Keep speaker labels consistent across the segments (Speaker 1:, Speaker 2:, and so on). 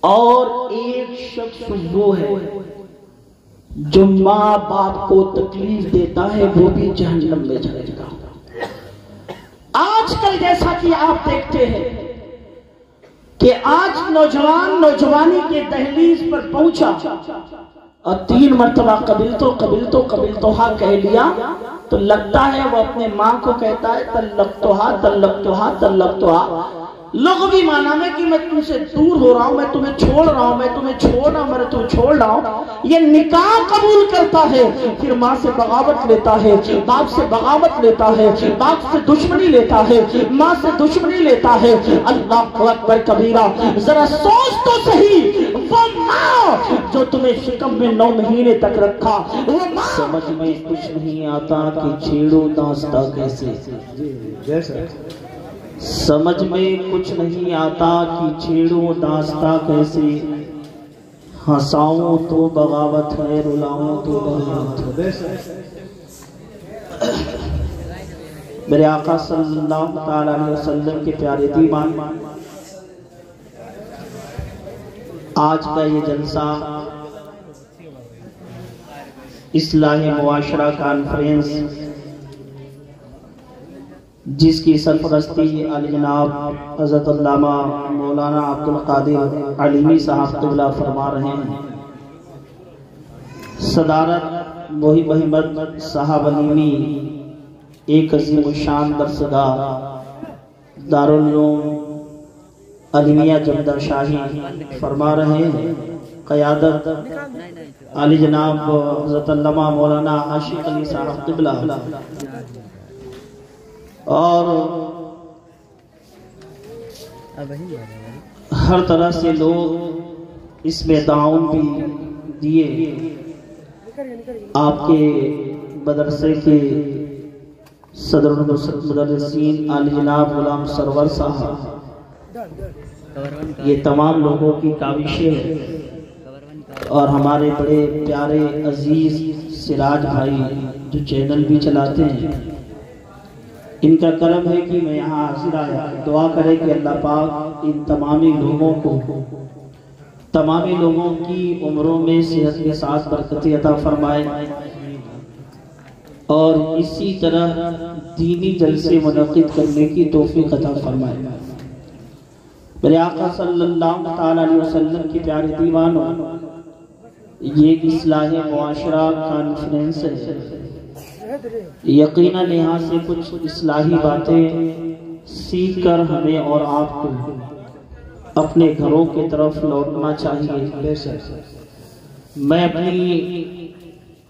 Speaker 1: اور ایک شخص وہ ہے جو ماں باپ کو تکلیف دیتا ہے، وہ بھی جہنم میں جائے گا۔ آج کل جیسا کہ آپ دیکھتے ہیں کہ آج نوجوان نوجوانی کے دہلیز پر پہنچا اور 3 مرتبہ قبل تو ہاں کہہ لیا تو لگتا ہے وہ اپنے ماں کو کہتا ہے تلقتوہا لغوی معنی میں کہ میں تم سے دور ہو رہا ہوں، میں تمہیں چھوڑ رہا ہوں، میں تمہیں چھوڑ رہا ہوں۔ یہ نکاح قبول کرتا ہے، پھر ماں سے بغاوت لیتا ہے، باپ سے بغاوت لیتا ہے، باپ سے دشمنی لیتا ہے، ماں سے دشمنی لیتا ہے۔ اللہ اکبر کبیرہ، ذرا سوچ تو صحیح، وہ ماں جو تمہیں شکم میں 9 مہینے تک رکھا، وہ ماں سمجھ میں کچھ نہیں آتا کہ چھیڑو داستہ کیسے، سمجھ میں کچھ نہیں آتا کہ چھیڑو داستہ کیسے، ہنساؤں تو بغاوت ہے، رلاؤں تو بغاوت ہے۔ میرے آقا صلی اللہ علیہ وسلم کے پیارے دیوان، آج کا یہ جلسہ اصلاح معاشرہ کانفرنس جس کی سرپرستی علی جناب حضرت علامہ مولانا عبدالقادر علیمی صاحب قبلہ فرما رہے ہیں، صدارت محب احمد صاحب علیمی ایک عظیم الشان درسگاہ دارالعلوم علیمیہ جمدہ شاہی فرما رہے ہیں، قیادت علی جناب حضرت علامہ مولانا عاشق علی صاحب قبلہ، اور ہر طرح سے لوگ اس میں تعاون بھی دیے۔ آپ کے مدرسے کے صدر مدرسین علی جناب غلام سرور صاحب، یہ تمام لوگوں کی کاوشیں ہیں، اور ہمارے بڑے پیارے عزیز سراج بھائی جو چینل بھی چلاتے ہیں، ان کا کرم ہے کہ میں یہاں حاضر آیا۔ دعا کرے کہ اللہ پاک ان تمامی لوگوں کو، تمامی لوگوں کی عمروں میں صحت کے ساتھ برکت عطا فرمائے، اور اسی طرح دینی جلسے منعقد کرنے کی توفیق عطا فرمائے۔ میرے آقا صلی اللہ علیہ وسلم کی پیارے دیوانوں، یہ اصلاح معاشرہ کانفرنس ہے، یقیناً یہاں سے کچھ اصلاحی باتیں سیکھ کر ہمیں اور آپ کو اپنے گھروں کی طرف لوٹنا چاہیے۔ میں اپنی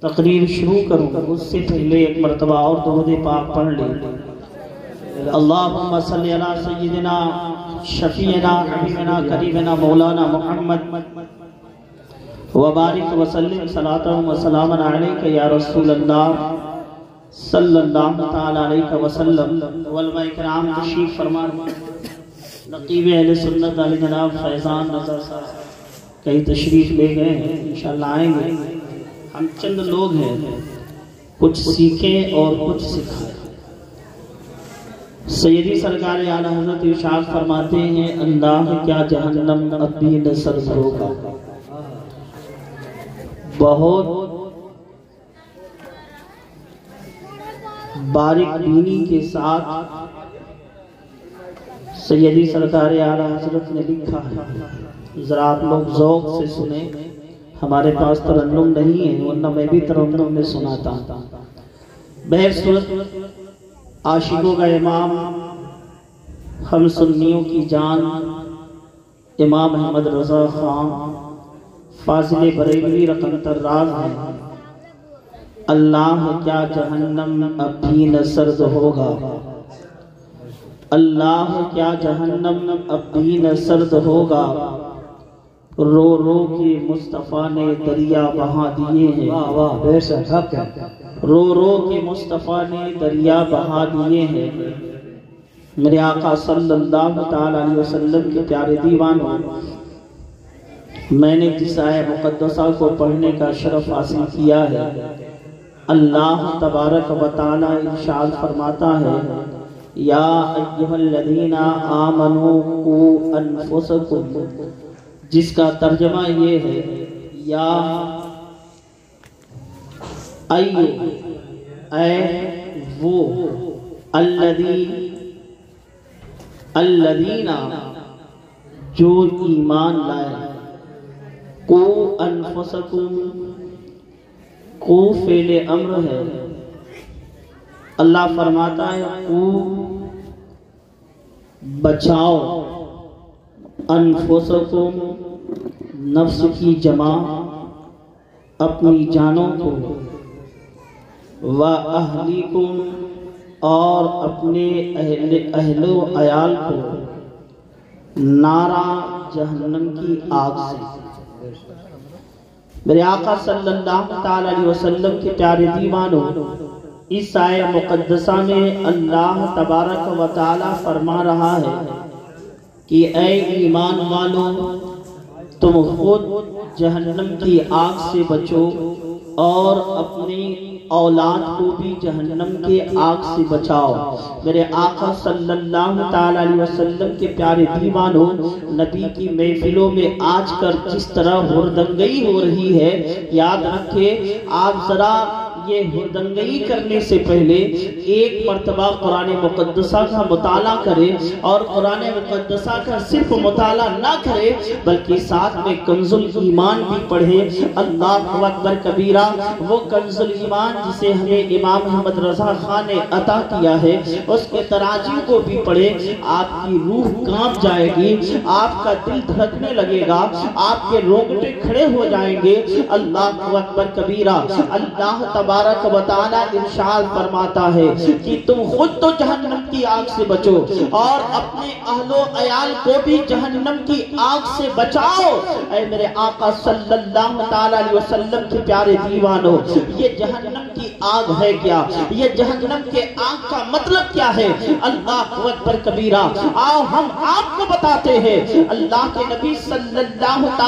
Speaker 1: تقریر شروع کروں اس سے پہلے ایک مرتبہ اور درود پاک پڑھ لیں۔ اللہم صلی علی سیدنا شفیعنا حبیبنا قریبنا مولانا محمد وبارک وسلم صلاۃ و سلام علیک یا رسول اللہ صلی اللہ تعالی علیہ وسلم۔ علماء کرام تشریف فرما، نقیب اہل سنت علی جناب فیضان نظر صاحب کئی تشریف لے گئے ہیں، انشاءاللہ آئیں گے۔ ہم چند لوگ ہیں، کچھ سیکھیں اور کچھ سکھائیں۔ سیدی سرکار اعلیٰ حضرت ارشاد فرماتے ہیں، اللہ کیا جہنم اب بھی نہ سرد ہوگا۔ بہت باریک بینی کے ساتھ سیدی سرکار اعلیٰ حضرت نے لکھا ہے، ذرا آپ لوگ ذوق سے سنیں، ہمارے پاس ترنم نہیں ہے ورنہ میں بھی ترنم میں سناتا۔ بہر صورت، عاشقوں کا امام، ہم سنیوں کی جان، امام احمد رضا خان فاضل بریلوی رقم طراز ہے۔ اللہ کیا جہنم اب بھی نہ سرد ہوگا، اللہ کیا جہنم اب بھی نہ سرد ہوگا، رو رو کے مصطفیٰ نے دریا بہا دیے ہیں، رو رو کے مصطفیٰ نے دریا بہا دیے ہیں۔ میرے آقا صلی اللہ علیہ وسلم کے پیارے دیوانوں، میں نے جس آیت مقدسہ کو پڑھنے کا شرف حاصل کیا ہے، اللہ تبارک و تعالی ارشاد فرماتا ہے، یا ایھا الذین آمنوا قوا انفسکم، جس کا ترجمہ یہ ہے یا ایو اے وہ الذین جو ایمان لائے کو انفسکم کو فعل امر ہے اللہ فرماتا ہے کو بچاؤ انفسکم نفس کی جمع اپنی جانوں کو وَأَهْلِكُمْ اور اپنے اہل و عیال کو نارا جہنم کی آگ سے۔ میرے آقا صلی اللہ علیہ وسلم کے پیارے دیوانوں، اس آیہ مقدسہ میں اللہ تبارک و تعالی فرما رہا ہے کہ اے ایمان والو تم خود جہنم کی آگ سے بچو اور اپنی اولاد کو بھی جہنم کے آگ سے بچاؤ۔ میرے آقا صلی اللہ علیہ وسلم کے پیارے دیوانوں، نبی کی محفلوں میں آج کل جس طرح ہردنگئی ہو رہی ہے، یاد رکھیں آپ ذرا یہ ہردنگئی کرنے سے پہلے ایک مرتبہ قرآن مقدسہ کا مطالعہ کرے، اور قرآن مقدسہ کا صرف مطالعہ نہ کرے بلکہ ساتھ میں کنز الایمان بھی پڑھے۔ اللہ اکبر کبیرہ، وہ کنز الایمان جسے ہمیں امام احمد رضا خان نے عطا کیا ہے، اس کے تراجم کو بھی پڑھے، آپ کی روح کانپ جائے گی، آپ کا دل دھڑکنے لگے گا، آپ کے رونگٹے کھڑے ہو جائیں گے۔ اللہ اکبر کبیرہ، اللہ تبارک و تعالی ارشاد فرماتا ہے کہ تم خود تو جہنم کی آگ سے بچو اور اپنے اہل و عیال کو بھی جہنم کی آگ سے بچاؤ۔ اے میرے آقا صلی اللہ علیہ وسلم کے پیارے دیوانوں، یہ جہنم کی آگ ہے کیا؟ یہ جہنم کے آگ کا مطلب کیا ہے؟ اللہ اکبر کبیرہ، آؤ ہم آپ کو بتاتے ہیں۔ اللہ کے نبی صلی اللہ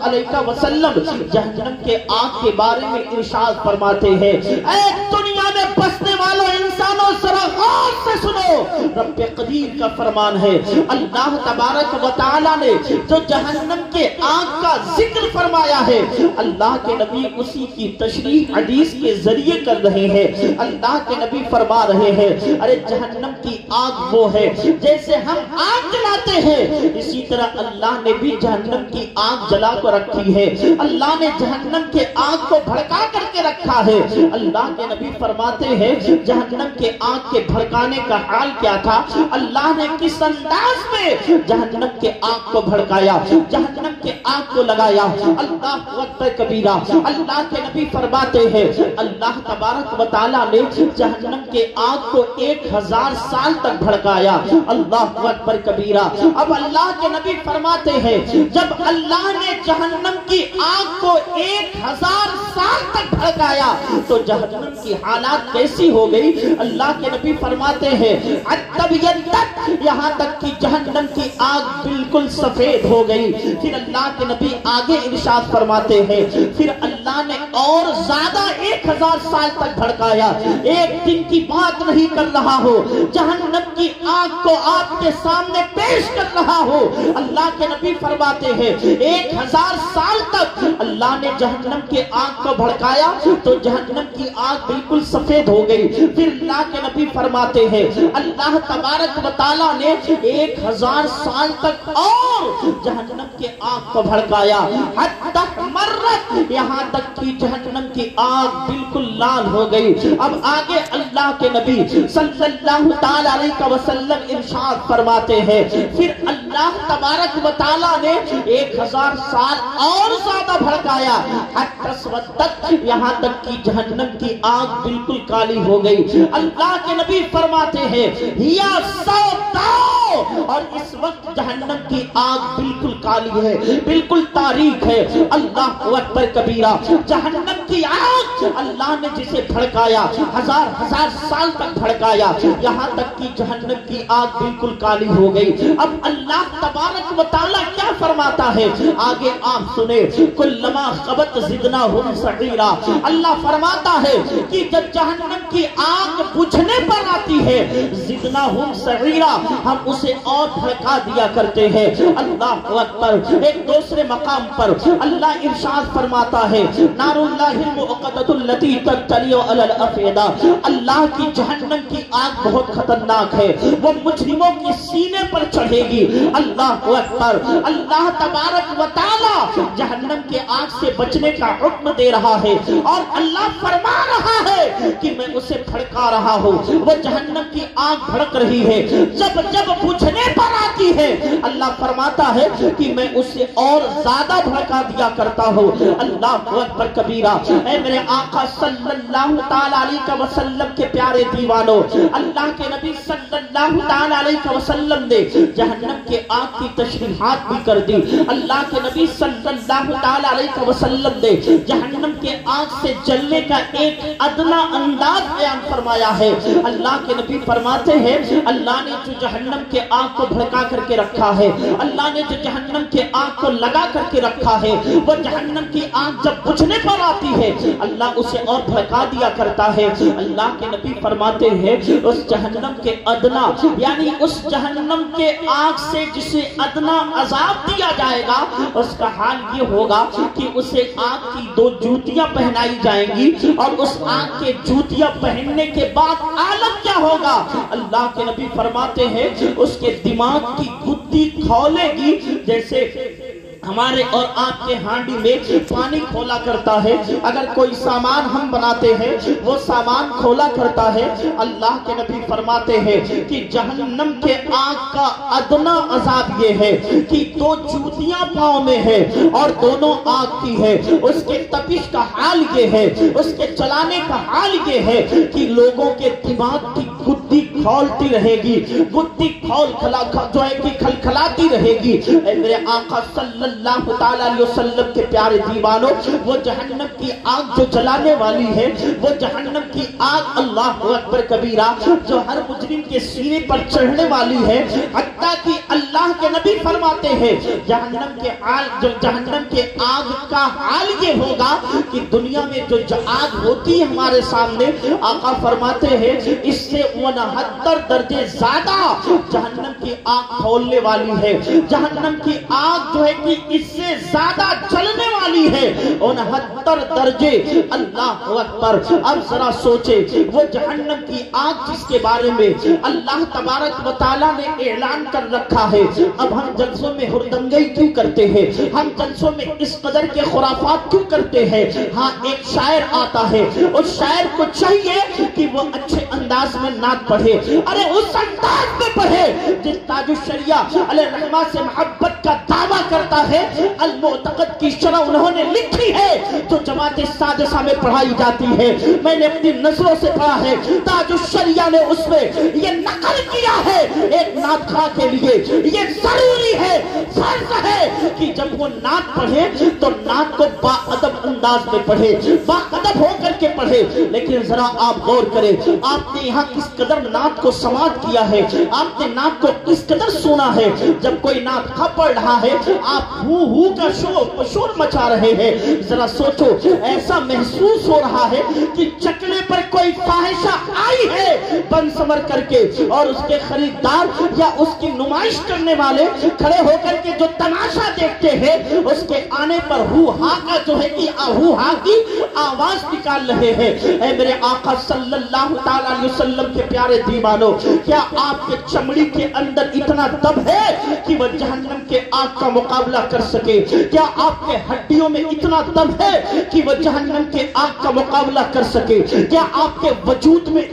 Speaker 1: علیہ وسلم جہنم کے آگ کے بارے میں ارشاد فرماتے ہیں، اے دنیا میں بسنے والوں انسانوں ذرا غور سے سنو، رب قدیر کا فرمان ہے۔ اللہ تبارک و تعالی نے جو جہنم کے آگ کا ذکر فرمایا ہے، اللہ کے نبی اسی کی تشریح حدیث کے ذریعے کر رہے ہیں۔ اللہ کے نبی فرما رہے ہیں، ارے جہنم کی آگ وہ ہے جیسے ہم آگ جلاتے ہیں، اسی طرح اللہ نے بھی جہنم کی آگ جلا کر رکھی ہے۔ اللہ نے جہنم کے آگ کو بھڑکا کر کے رکھا ہے۔ اللہ کے نبی فرماتے ہیں جہنم کے آگ کے بھڑکانے کا حال کیا تھا، اللہ نے کس انداز میں جہنم کے آگ کو بھڑکایا، جہنم کے آگ کو لگایا۔ اللہ اکبر کبیرہ، اللہ کے نبی فرماتے ہیں اللہ تبارک و تعالیٰ نے جہنم کے آگ کو 1000 سال تک بھڑکایا۔ اللہ اکبر کبیرہ، اب اللہ کے نبی فرماتے ہیں جب اللہ نے جہنم کی آگ کو 1000 سال تک بھڑکایا تو جہنم کی حالات کیسی ہو گئی؟ اللہ کے نبی فرماتے ہیں یہاں تک کہ جہنم کی آگ بالکل سفید ہو گئی۔ پھر اللہ کے نبی آگے ارشاد فرماتے ہیں پھر اللہ نے اور زیادہ 1000 سال تک بھڑکایا۔ ایک دن کی بات نہیں کر رہا ہو، جہنم کی آگ کو آپ کے سامنے پیش کر رہا ہو۔ اللہ کے نبی فرماتے ہیں 1000 سال تک اللہ نے جہنم کے آگ کو بھڑکایا تو جہنم کی آگ بالکل سفید ہو گئی۔ پھر اللہ کے نبی فرماتے ہیں اللہ تبارک و تعالیٰ نے 1000 سال تک اور جہنم کے آگ کو بھڑکایا، حتی مرت، یہاں تک کہ جہنم کی آگ بالکل لال ہو گئی۔ اب آگے اللہ کے نبی صلی اللہ علیہ وسلم ارشاد فرماتے ہیں پھر اللہ تبارک و تعالیٰ نے 1000 سال اور زیادہ بھڑکایا، حتی اسودت، یہاں تک کہ جہنم کی آگ بالکل کالی ہو گئی۔ اللہ کے نبی فرماتے ہیں یا سوداؤ، اور اس وقت جہنم کی آگ بالکل کالی ہے، بالکل تاریک ہے۔ اللہ اکبر کبیرہ، جہنم کی آگ اللہ نے جسے بھڑکایا 1000 سال تک بھڑکایا، یہاں تک کی جہنم کی آگ بالکل کالی ہو گئی۔ اب اللہ تبارک و تعالیٰ کیا فرماتا ہے آگے آپ سنیں، کلما خبت زدناہم سعیرا، اللہ فرماتا ہے کہ جب جہنم کی آگ بجھنے پر آتی ہے زدناہم سعیرا، ہم اسے اور بھڑکا دیا کرتے ہیں۔ اللہ اکبر۔ ایک دوسرے مقام پر اللہ ارشاد فرماتا ہے نار اللہ الموقدۃ التی تطلع علی الافئدہ، اللہ کی جہنم کی آگ بہت خطرناک ہے، وہ مجرموں کے سینے پر چڑھے گی۔ اللہ اکبر۔ اللہ تبارک و تعالی جہنم کے آگ سے بچنے کا حکم دے رہا ہے اور اللہ فرما رہا ہے کہ میں اسے بھڑکا رہا ہوں۔ وہ جہنم کی آگ بھڑک رہی ہے، جب جب بجھنے پر آتی ہے اللہ فرماتا ہے کہ میں اسے اور زیادہ بھڑکا دیا کرتا ہوں۔ اللہ اکبر کبیرہ۔ اے میرے آقا صلی اللہ تعالی علیہ وسلم کے پیارے دیوانوں، اللہ کے نبی صلی اللہ تعالی علیہ وسلم نے جہنم کے آگ کی تشریحات بھی کر دی۔ اللہ کے نبی صلی اللہ تعالی علیہ وسلم نے جہنم کے آگ سے جلنے کا ایک ادنا انداز بیان فرمایا ہے۔ اللہ کے نبی فرماتے ہیں اللہ نے جو جہنم کے آگ کو بھڑکا کر کے رکھا ہے، اللہ نے جو جہنم کے آگ کو لگا کر کے رکھا ہے، وہ جہنم کی آگ جب بجھنے پر آتی ہے اللہ اسے اور بھڑکا دیا کرتا ہے۔ اللہ کے نبی فرماتے ہیں اس جہنم کے ادنا، یعنی اس جہنم کے آگ سے جسے ادنا عذاب دیا جائے گا، اس کا حال یہ ہوگا کہ اسے آگ کی 2 جوتیاں پہنائی جائیں گی اور اس آگ کے جوتیاں پہننے کے بعد عالم کیا ہوگا؟ اللہ کے نبی فرماتے ہیں اس کے دماغ کی گدی کھولے گی، جیسے ہمارے اور آپ کے ہانڈی میں پانی کھولا کرتا ہے، اگر کوئی سامان ہم بناتے ہیں وہ سامان کھولا کرتا ہے۔ اللہ کے نبی فرماتے ہیں کہ جہنم کے آگ کا ادنا عذاب یہ ہے کہ 2 جوتیاں پاؤں میں ہے اور دونوں آگ کی ہے، اس کے تپش کا حال یہ ہے، اس کے چلانے کا حال یہ ہے کہ لوگوں کے دماغ کی گدی کھولتی رہے گی، گدی جو ہے کہ کھلکھلاتی رہے گی۔ اے میرے آقا صلی اللہ تعالی علیہ وسلم کے پیارے دیوانوں، وہ جہنم کی آگ جو جلانے والی ہے، وہ جہنم کی آگ اللہ اکبر کبیرہ جو ہر مجرم کے سینے پر چڑھنے والی ہے، حتیٰ کہ اللہ کے نبی فرماتے ہیں جہنم کے آگ کا حال یہ ہوگا کہ دنیا میں جو آگ ہوتی ہے ہمارے سامنے، آقا فرماتے ہیں اس سے 69 درجے زیادہ جہنم کی آگ کھولنے والی ہے، جہنم کی آگ جو ہے کہ اس سے زیادہ جلنے والی ہے 69 درجے۔ اللہ اکبر۔ اب ذرا سوچے وہ جہنم کی آگ جس کے بارے میں اللہ تبارک و تعالیٰ نے اعلان کر رکھا ہے، اب ہم جلسوں میں ہردنگئی کیوں کرتے ہیں؟ ہم جلسوں میں اس قدر کے خرافات کیوں کرتے ہیں؟ ہاں ایک شاعر آتا ہے، اس شاعر کو چاہیے کہ وہ اچھے انداز میں نعت پڑھے، ارے اس انداز میں پڑھے جس تاج الشریعہ علیہ الرحمہ سے محبت کا دعویٰ کرتا ہے۔ المعتقد کی شرح انہوں نے لکھی ہے جو جماعت سادسہ میں پڑھائی جاتی ہے، میں نے اپنی نظروں سے پڑھا ہے، تاج الشریعہ نے اس میں یہ نقل کیا ہے۔ ایک نعت خواہ کے لیے یہ ضروری ہے، فرض ہے کہ جب وہ نعت پڑھے تو نعت کو با ادب انداز میں پڑھے، با ادب ہو کر کے پڑھے۔ لیکن ذرا آپ غور کریں، آپ نے یہاں کس قدر نعت کو سماعت کیا ہے، آپ نے نعت کو کس قدر سنا ہے۔ جب کوئی نعت خواہ پڑھ رہا ہے آپ ہو کا شور مچا رہے ہیں، ذرا سوچو ایسا محسوس ہو رہا ہے کہ چکلے پر کوئی فاحشہ آئی ہے بن سمر کر کے، اور اس کے خریدار یا اس کی نمائش کرنے والے کھڑے ہو کر کے جو تماشا دیکھتے ہیں اس کے آنے پر ہو ہا کا جو ہے کہ ہو ہا کی آواز نکال رہے ہیں۔ اے میرے آقا صلی اللہ تعالی علیہ وسلم کے پیارے دیوانوں، کیا آپ کے چمڑی کے اندر اتنا دم ہے کہ وہ جہنم کے آگ کا مقابلہ کر سکے؟ کیا آپ کے ہڈیوں میں اتنا دم ہے کہ وہ جہنم کے آگ کا مقابلہ کر سکے؟ کیا آپ کے وجود میں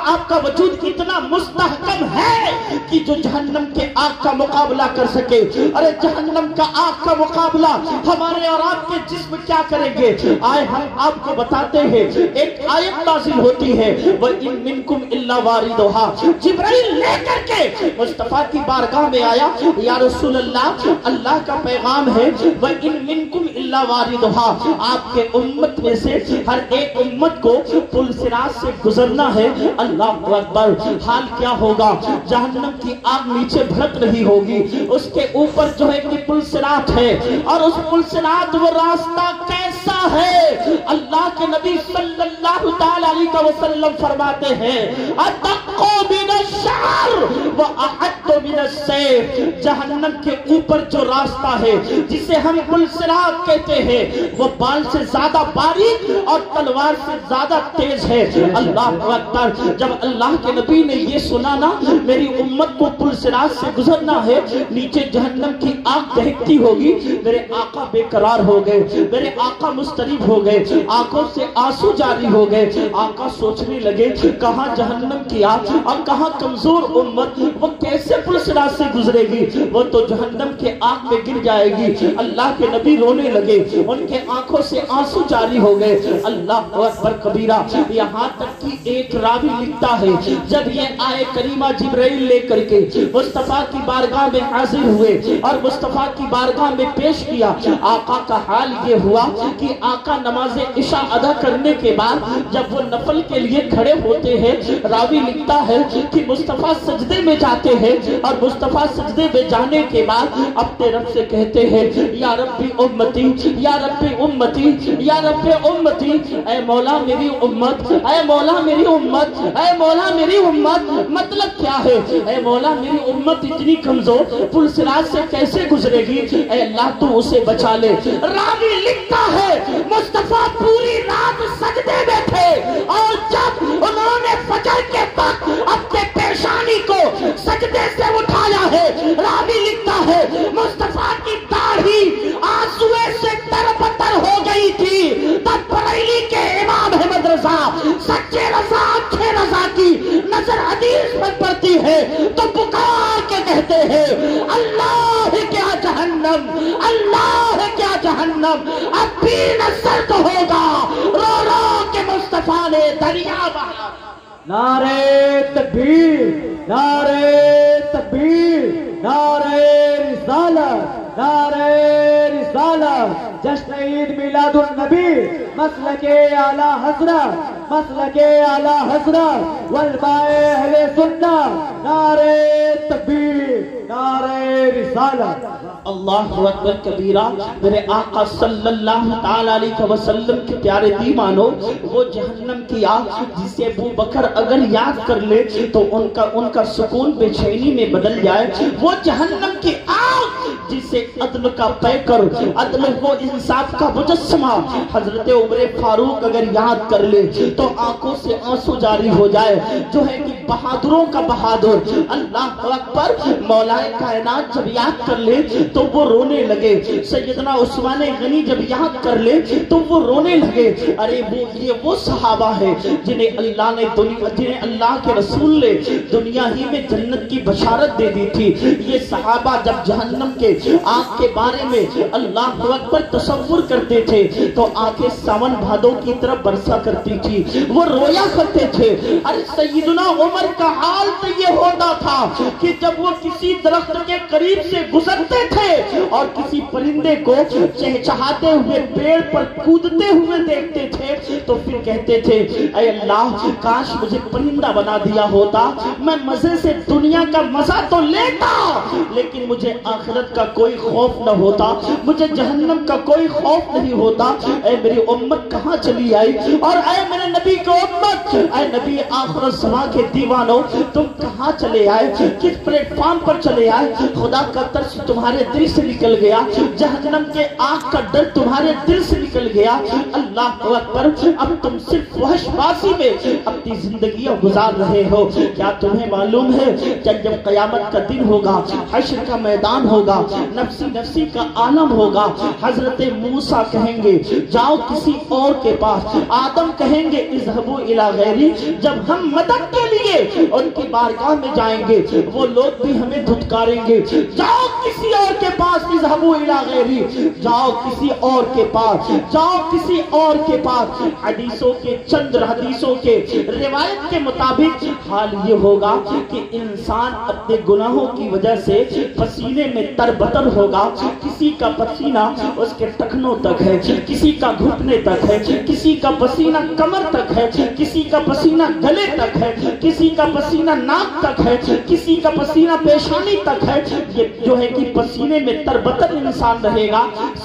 Speaker 1: آپ کا وجود اتنا مستحکم ہے کہ جو جہنم کے آگ کا مقابلہ کر سکے؟ ارے جہنم کا آگ کا مقابلہ ہمارے اور آپ کے جسم کیا کریں گے؟ آئے ہم آپ کو بتاتے ہیں۔ ایک آیت نازل ہوتی ہے وَإِن مِّنكُمْ إِلَّا وَارِدُهَا، جبرائیل لے کر کے مصطفیٰ کی بارگاہ میں آیا، یا رسول اللہ، اللہ کا پیغام ہے وَإِن مِّنكُمْ إِلَّا وَارِدُهَا، آپ کے امت میں سے ہر ایک امت کو پل صراط سے گزرنا ہے۔ اللہ اکبر! حال کیا ہوگا؟ جہنم کی آگ نیچے بھڑک رہی ہوگی، اس کے اوپر جو ہے کہ پل صراط ہے، اور اس پل صراط وہ راستہ کیسا ہے؟ اللہ کے نبی صلی اللہ علیہ وسلم فرماتے ہیں اَدَقُّ مِنَ الشَّعْرِ وَأَحَدُّ مِنَ السَّيْفِ، جہنم کے اوپر جو راستہ ہے جسے ہم پل صراط کہتے ہیں وہ بال سے زیادہ باریک اور تلوار سے زیادہ تیز ہے۔ اللہ اکبر! جب اللہ کے نبی نے یہ سنا نا میری امت کو پل صراط سے گزرنا ہے، نیچے جہنم کی آگ دہکتی ہوگی، میرے آقا بے قرار ہو گئے، میرے آقا مضطرب ہو گئے، آنکھوں سے آنسو جاری ہو گئے۔ آقا سوچنے لگے کہاں جہنم کی آگ اور کہاں کمزور امت، وہ کیسے پل صراط سے گزرے گی؟ وہ تو جہنم کے آگ میں گر جائے گی۔ اللہ کے نبی رونے لگے، ان کے آنکھوں سے آنسو جاری ہو گئے۔ اللہ اکبر کبیرہ! یہاں تک کہ ایک راوی لکھتا ہے جب یہ آئے کریمہ جبرائیل لے کر کے مصطفیٰ کی بارگاہ میں حاضر ہوئے اور مصطفیٰ کی بارگاہ میں پیش کیا، آقا کا حال یہ ہوا کہ آقا نماز عشاء ادا کرنے کے بعد جب وہ نفل کے لیے کھڑے ہوتے ہیں، راوی لکھتا ہے کہ مصطفیٰ سجدے میں جاتے ہیں، اور مصطفیٰ سجدے میں جانے کے بعد اپنے رب سے کہتے ہیں یا ربی امتی، یا ربی امتی، یا رب امتی، اے مولا میری امت، اے مولا میری امت، اے مولا میری امت۔ مطلب کیا ہے؟ اے مولا میری امت اتنی کمزور پل صراط سے کیسے گزرے گی؟ اے اللہ تو اسے بچا لے۔ راوی لکھتا ہے مصطفیٰ پوری رات سجدے میں تھے، اور جب انہوں نے فجر کے وقت اپنے پیشانی کو سجدے سے اٹھایا ہے، راوی لکھتا ہے مصطفیٰ کی داڑھی آنسوئے سے تربتر ہو گئی تھی۔ تب بریلی کے امام احمد رضا، سچے رضا، اچھے رضا کی نظر حدیث پر پڑتی ہے تو پکار کے کہتے ہیں اللہ کیا جہنم، اللہ کیا جہنم، اب بھی نہ سرد ہوگا، رو رو کے مصطفیٰ نے دریا بہا۔
Speaker 2: نعرہ تکبیر، نعرہ تکبیر، نعرہ رسالت، نعرہ رسالت، جشن عید میلاد النبی، مسلک اعلی حضرت، مسلک اعلی حضرت والماء اہل سنت، نعرہ تکبیر، نعرہ رسالت۔
Speaker 1: اللہ اکبر کبیرہ! میرے آقا صلی اللہ تعالی علیہ وسلم کے پیارے دیوانوں، وہ جہنم کی آگ جسے ابو بکر اگر یاد کر لے تو ان کا سکون بے چینی میں بدل جائے، وہ جہنم کی آگ جسے عدل کا پیکر، عدل و انصاف کا مجسمہ حضرت عمر فاروق اگر یاد کر لے تو آنکھوں سے آنسو جاری ہو جائے، جو ہے کہ بہادروں کا بہادر اللہ اکبر مولا کائنات جب یاد کر لے تو وہ رونے لگے، سیدنا عثمان غنی جب یاد کر لے تو وہ رونے لگے۔ ارے یہ وہ صحابہ ہے جنہیں اللہ کے رسول نے دنیا ہی میں جنت کی بشارت دے دی تھی۔ یہ صحابہ جب جہنم کے آگ کے بارے میں اللہ اکبر تصور کرتے تھے تو آنکھیں ساون بھادوں کی طرف برسا کرتی تھی، وہ رویا کرتے تھے۔ ارے سیدنا عمر کا حال تو یہ ہوتا تھا کہ جب وہ کسی درخت کے قریب سے گزرتے تھے اور کسی پرندے کو چہچہاتے ہوئے پیڑ پر کودتے ہوئے دیکھتے تھے تو پھر کہتے تھے اے اللہ کاش مجھے پرندہ بنا دیا ہوتا، میں مزے سے دنیا کا مزہ تو لیتا لیکن مجھے آخرت کا کوئی خوف نہ ہوتا، مجھے جہنم کا کوئی خوف نہیں ہوتا۔ اے میری امت کہاں چلی آئی؟ اور اے میرے نبی کی امت، اے نبی آخر الزمان کے دیوانوں، تم کہاں چلے آئے؟ کس پلیٹ فارم پر چلے آئے؟ خدا کا ترس تمہارے دل سے نکل گیا، جہنم کے آگ کا ڈر تمہارے دل سے نکل گیا۔ اللہ اکبر! اب تم صرف وحش باسی میں اپنی زندگیاں گزار رہے ہو۔ کیا تمہیں معلوم ہے کہ جب قیامت کا دن ہوگا، حشر کا میدان ہوگا، نفسی نفسی کا عالم ہوگا۔ حضرت موسیٰ کہیں گے جاؤ کسی اور کے پاس، آدم کہیں گے اذهبوا الی غیری، جب ہم مدد کے لیے ان کی بارگاہ میں جائیں گے وہ لوگ بھی ہمیں دھتکاریں گے، جاؤ کسی اور کے پاس، اذهبوا الی غیری، جاؤ کسی اور کے پاس، جاؤ کسی اور کے پاس۔ حدیثوں کے چند حدیثوں کے روایت کے مطابق حال یہ ہوگا کہ انسان اپنے گناہوں کی وجہ سے پسینے میں تربتر ہوگا، کسی کا پسینہ اس کے ٹخنوں تک ہے، کسی کا گھٹنے تک ہے، کسی کا پسینہ کمر تک ہے، کسی کا پسینہ گلے تک ہے، کسی کا پسینہ ناک تک ہے، کسی کا پسینہ پیشانی تک ہے۔ یہ جو ہے کہ پسینے میں تربتر انسان رہے گا،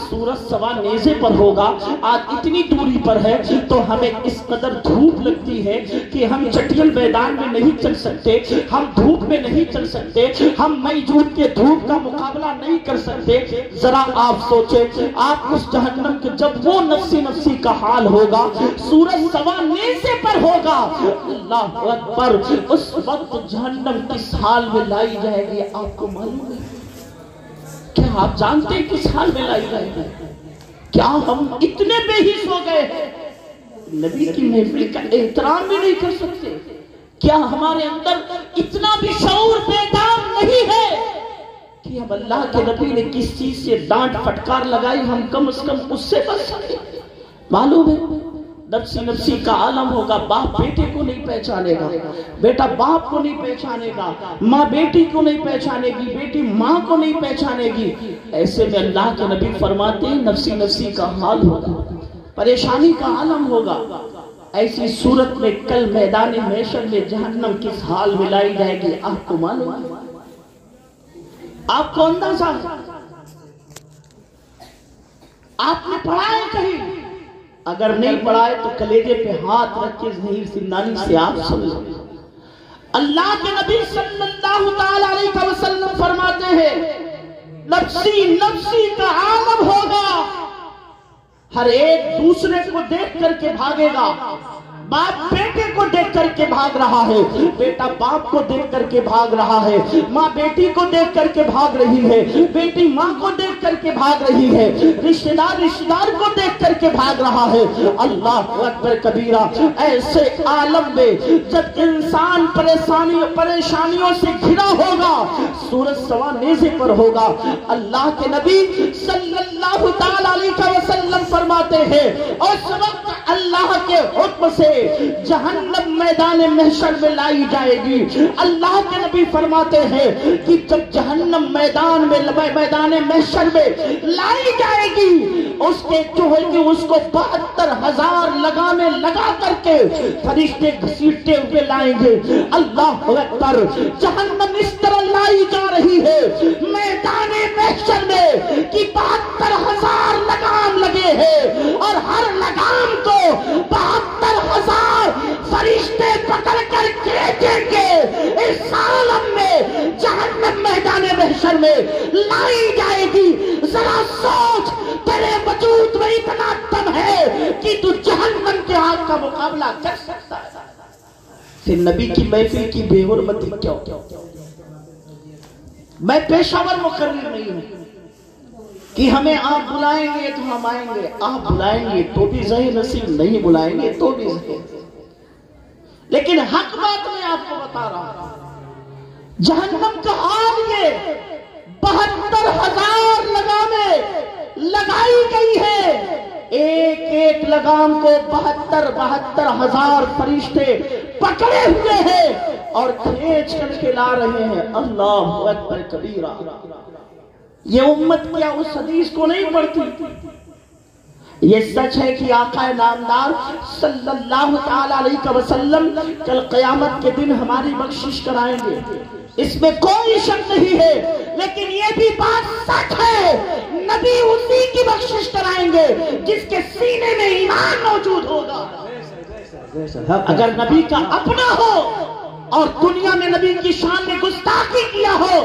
Speaker 1: سورج سوا نیزے پر ہوگا، آج اتنی دوری پر ہے تو ہمیں اس قدر دھوپ لگتی ہے کہ ہم چٹیل میدان میں نہیں چل سکتے، ہم دھوپ میں نہیں چل سکتے، ہم مئی جون کے دھوپ کا مقابلہ نہیں کر سکتے۔ ذرا آپ سوچیں، آپ اس جہنم کے جب وہ نفسی نفسی کا حال ہوگا، سورج سوا نیزے پر ہوگا، اللہ اکبر، اس وقت جہنم کس حال میں لائی جائے گی آپ کو معلوم ہے؟ کیا آپ جانتے ہیں کس حال میں لائی جائے گی؟ کیا ہم اتنے بے حس ہو گئے ہیں نبی کی محفل کا احترام بھی نہیں کر سکتے؟ کیا ہمارے اندر اتنا بھی شعور بیدار نہیں ہے کہ ہم اللہ کے نبی نے کس چیز سے ڈانٹ پھٹکار لگائی ہم کم از کم اس سے بچ سکیں؟ معلوم ہے نفسی نفسی کا عالم ہوگا، باپ بیٹے کو نہیں پہچانے گا، بیٹا باپ کو نہیں پہچانے گا، ماں بیٹی کو نہیں پہچانے گی، بیٹی ماں کو نہیں پہچانے گی۔ ایسے میں اللہ کے نبی فرماتے ہیں نفسی نفسی کا حال ہوگا، پریشانی کا عالم ہوگا۔ ایسی صورت میں کل میدان محشر میں جہنم کس حال میں لائی جائے گی آپ کو معلوم ہے؟ آپ کو اندازہ ہے؟ آپ نے پڑھا ہے کہیں؟ اگر نہیں پڑھا ہے تو کلیجے پہ ہاتھ رکھ کے ظہیر سندانی سے آپ سمجھیں۔ اللہ کے نبی صلی اللہ تعالی علیہ وسلم فرماتے ہیں نفسی نفسی کا عالم ہوگا، ہر ایک دوسرے کو دیکھ کر کے بھاگے گا، باپ بیٹے کو دیکھ کر کے بھاگ رہا ہے، بیٹا باپ کو دیکھ کر کے بھاگ رہا ہے، ماں بیٹی کو دیکھ کر کے بھاگ رہی ہے، بیٹی ماں کو دیکھ کر کے بھاگ رہی ہے، رشتہ دار کو دیکھ کر کے بھاگ رہا ہے۔ اللہ اکبر کبیرہ، ایسے عالم میں جب انسان پریشانیوں سے گھرا ہوگا، سورج سوا نیزے پر ہوگا، اللہ کے نبی صلی اللہ تعالی علیہ وسلم فرماتے ہیں اس وقت اللہ کے حکم سے جہنم میدان محشر میں لائی جائے گی۔ اللہ کے نبی فرماتے ہیں کہ جب جہنم میدان محشر میں لائی جائے گی، اس کے جو ہے کہ اس کو 72,000 لگامیں لگا کر کے فرشتے گھسیٹتے ہوئے لائیں گے۔ اللہ اکبر، جہنم اس طرح لائی جا رہی ہے میدان محشر میں کہ 72,000 لگام لگے ہیں، اور ہر لگام کو 72,000 فرشتے پکڑ کر کھینچیں گے۔ اس عالم میں جہنم میدان محشر میں لائی جائے گی۔ ذرا سوچ، تیرے وجود میں اتنا دم ہے کہ تو جہنم کے آگ کا مقابلہ کر سکتا ہے، پھر نبی کی محفل کی بے حرمتی کیوں؟ میں پیشاور مقرر نہیں ہوں کہ ہمیں آپ بلائیں گے تو ہم آئیں گے، آپ بلائیں گے تو بھی ظاہر نصیب، نہیں بلائیں گے تو بھی ظاہر، لیکن حق بات میں آپ کو بتا رہا ہوں۔ جہنم کا حال یہ 72,000 لگامیں لگائی گئی ہے، ایک ایک لگام کو 72,000 فرشتے پکڑے ہوئے ہیں اور کھینچ کر کے لا رہے ہیں۔ اللہ اکبر کبیرہ، یہ امت کیا اس حدیث کو نہیں پڑھتی؟ یہ سچ ہے کہ آقا نامدار صلی اللہ تعالی علیہ وسلم کل قیامت کے دن ہماری بخشش کرائیں گے، اس میں کوئی شک نہیں ہے، لیکن یہ بھی بات سچ ہے نبی اسی کی بخشش کرائیں گے جس کے سینے میں ایمان موجود ہوگا۔ اگر نبی کا اپنا ہو اور دنیا میں نبی کی شان میں گستاخی کیا ہو،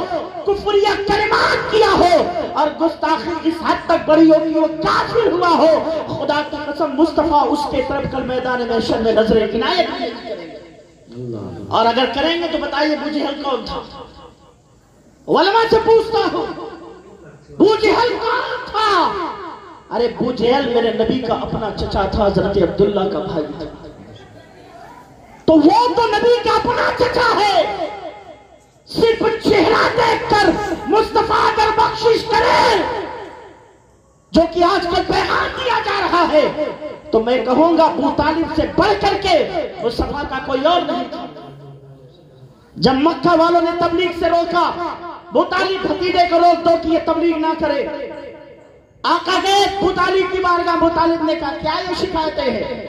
Speaker 1: کفریہ کلمات کیا ہو، اور گستاخی اس حد تک بڑی ہو کہ وہ کافر ہوا ہو، خدا کی قسم مصطفیٰ اس کے طرف کل میدان محشر میں نظر عنایت نہیں کریں گے، اور اگر کریں گے تو بتائیے ابو جہل کون تھا؟ علماء سے پوچھتا ہوں، ابو جہل کون تھا؟ ارے ابو جہل میرے نبی کا اپنا چچا تھا، حضرت عبداللہ کا بھائی تھا۔ تو وہ تو نبی کا اپنا چچا ہے، صرف چہرہ دیکھ کر مصطفیٰ اگر بخشش کرے، جو کہ آج کل پیغام دیا جا رہا ہے، تو میں کہوں گا ابو طالب سے بڑھ کر کے مصطفیٰ کا کوئی اور نہیں تھا۔ جب مکہ والوں نے تبلیغ سے روکا، ابو طالب بھتیجے کو روک دو کہ یہ تبلیغ نہ کرے، آقا گئے ابو طالب کی بارگاہ، ابو طالب نے کہا کیا یہ شکایتیں ہیں،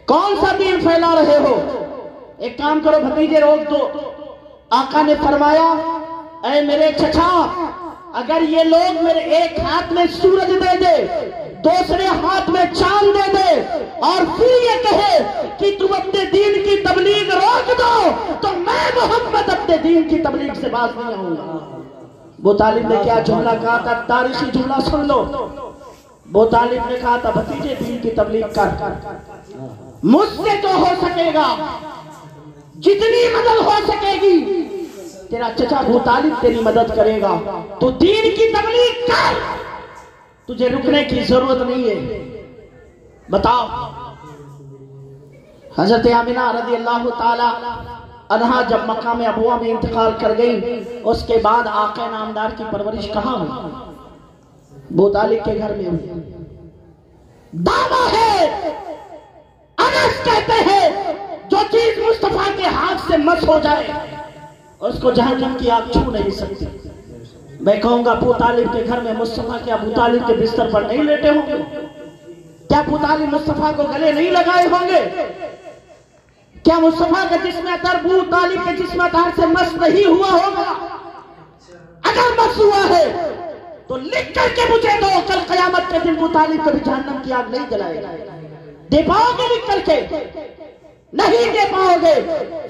Speaker 1: کون سا دین پھیلا رہے ہو، ایک کام کرو بھتیجے روک دو۔ آقا نے فرمایا اے میرے چچا، اگر یہ لوگ میرے ایک ہاتھ میں سورج دے دے، دوسرے ہاتھ میں چاند دے دے، اور پھر یہ کہے کہ تم اپنے دین کی تبلیغ روک دو، تو میں محمد اپنے دین کی تبلیغ سے باز نہیں آؤں گا۔ ابو طالب نے کیا جملہ کہا تھا، تاریخی جملہ سن لو۔ ابو طالب نے کہا تھا بھتیجے دین کی تبلیغ کر، مجھ سے تو ہو سکے گا، جتنی مدد ہو سکے گی تیرا چچا ابو طالب تیری مدد کرے گا، تو دین کی تبلیغ کر، تجھے رکنے کی ضرورت نہیں ہے۔ بتاؤ، حضرت آمنہ رضی اللہ تعالی عنہا جب مکہ میں ابوا میں انتقال کر گئی، اس کے بعد آقا نامدار کی پرورش کہاں ہوئی؟ ابو طالب کے گھر میں ہوئی۔ دعویٰ ہے، انس کہتے ہیں جو چیز مصطفیٰ کے ہاتھ سے مس ہو جائے اس کو جہنم کی آگ چھو نہیں سکتی۔ میں کہوں گا ابو طالب کے گھر میں مصطفیٰ کے ابو طالب کے بستر پر نہیں لیٹے ہوں گے؟ کیا ابو طالب مصطفیٰ کو گلے نہیں لگائے ہوں گے؟ کیا مصطفیٰ کا جسم اطہر ابو طالب کے جسم اطہر سے مس نہیں ہوا ہوگا؟ اگر مس ہوا ہے تو لکھ کر کے مجھے دو، کل قیامت کے دن ابو طالب کبھی جہنم کی آگ نہیں جلائے گا۔ دے پاؤ گے لکھ کر کے؟ نہیں دے پاؤ گے،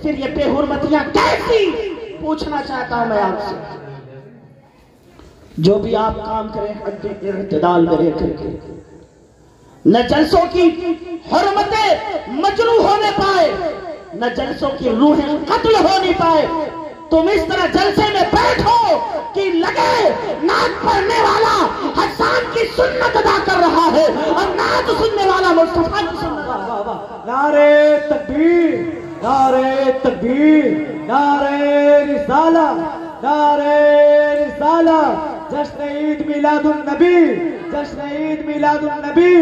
Speaker 1: پھر یہ بے حرمتیاں کیسی؟ پوچھنا چاہتا ہوں میں آپ سے، جو بھی آپ کام کریں اعتدال میں رہ کر کے، نہ جلسوں کی حرمتیں مجروح ہونے پائے، نہ جلسوں کی روحیں قتل ہونی پائے۔ تم اس طرح جلسے میں بیٹھو کہ لگے نعت پڑھنے والا حسان کی سنت ادا کر رہا ہے اور نعت سننے والا مصطفیٰ کی سنت ادا کر رہا ہے۔
Speaker 2: نعرہ تکبیر، نعرہ تکبیر، نعرہ رسالت، نعرہ رسالت، جشن عید میلاد النبی، جشن عید میلاد النبی،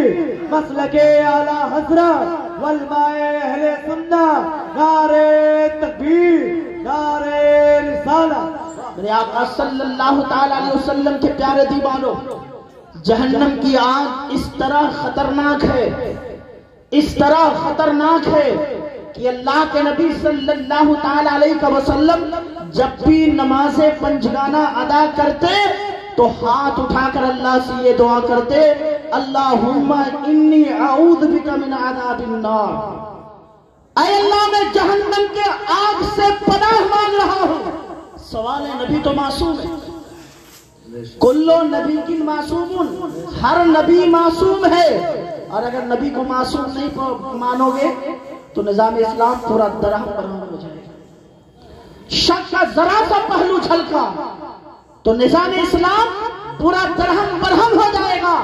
Speaker 2: مسلک اعلی حضرت والماء اہل سنت، نعرہ تکبیر، نعرہ رسالت۔
Speaker 1: میرے آقا صلی اللہ تعالی علیہ وسلم کے پیارے دیوانوں، جہنم کی آگ اس طرح خطرناک ہے، اس طرح خطرناک ہے کہ اللہ کے نبی صلی اللہ تعالی علیہ وسلم جب بھی نماز پنجگانہ ادا کرتے تو ہاتھ اٹھا کر اللہ سے یہ دعا کرتے، اللہم انی اعوذ بک من عذاب النار، اے اللہ میں جہنم کے آگ سے پناہ مانگ رہا ہوں۔ سوال ہے، نبی تو معصوم ہے، کلو نبی کی معصوم، ہر نبی معصوم ہے، اور اگر نبی کو معصوم نہیں مانو گے تو نظام اسلام پورا درہم برہم ہو جائے گا۔ شک کا ذرا سا پہلو جھلکا تو نظام اسلام پورا درہم برہم ہو جائے گا۔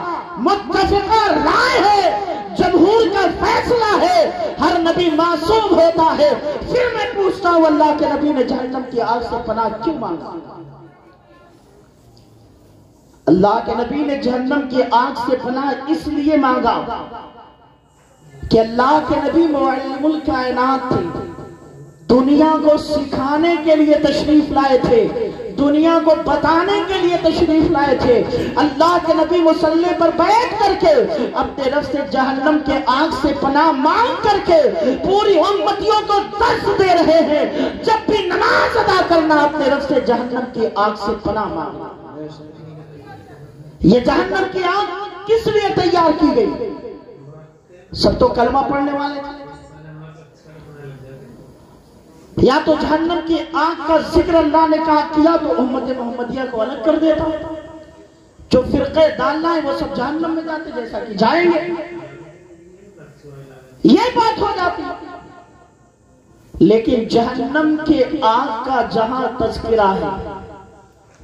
Speaker 1: متفقہ رائے ہے، جمہور کا فیصلہ ہے، ہر نبی معصوم ہوتا ہے۔ پھر میں پوچھتا ہوں اللہ کے نبی نے جہنم کی آگ سے پناہ کیوں مانگا؟ اللہ کے نبی نے جہنم کی آگ سے پناہ اس لیے مانگا کہ اللہ کے نبی معلم الکائنات تھے، دنیا کو سکھانے کے لیے تشریف لائے تھے، دنیا کو بتانے کے لیے تشریف لائے تھے۔ اللہ کے نبی مصلی پر بیٹھ کر کے اپنے رب سے جہنم کے آگ سے پناہ مانگ کر کے پوری امتیوں کو درس دے رہے ہیں، جب بھی نماز ادا کرنا اپنے رب سے جہنم کی آگ سے پناہ مانگنا۔ یہ جہنم کی آگ کس لیے تیار کی گئی؟ سب تو کلمہ پڑھنے والے تھے، یا تو جہنم کی آگ کا ذکر اللہ نے کہا کیا تو امت محمدیہ کو الگ کر دیتا، جو فرقے ڈالنا ہے وہ سب جہنم میں جاتے جیسا کہ جائیں گے، یہ بات ہو جاتی۔ لیکن جہنم کے آگ کا جہاں تذکرہ ہے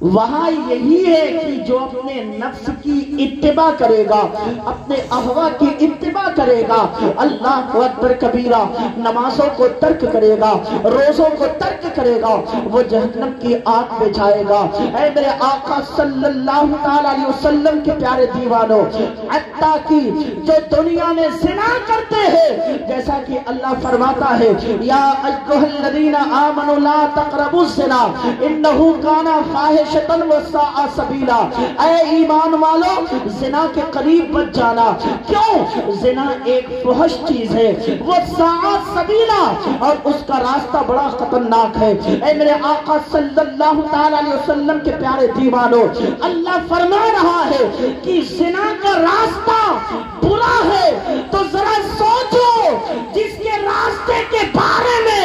Speaker 1: وہاں یہی ہے کہ جو اپنے نفس کی اتباع کرے گا، اپنے اہوا کی اتباع کرے گا، اللہ اکبر کبیرہ، نمازوں کو ترک کرے گا، روزوں کو ترک کرے گا، وہ جہنم کی آگ میں جائے گا۔ اے میرے آقا صلی اللہ تعالی علیہ وسلم کے پیارے دیوانوں، حتیٰ کہ جو دنیا میں زنا کرتے ہیں، جیسا کہ اللہ فرماتا ہے یا ایھا الذین آمنوا لا تقربوا الزنا انہ کان فاحشۃ وساء سبیلا، اے ایمان والو زنا کے قریب مت جانا، کیوں؟ زنا ایک فحش چیز ہے، وساء سبیلا، اور اس کا راستہ بڑا خطرناک ہے۔ اے میرے آقا صلی اللہ تعالی علیہ وسلم کے پیارے دیوانوں، اللہ فرما رہا ہے کہ زنا کا راستہ برا ہے، تو ذرا سوچو جس کے راستے کے بارے میں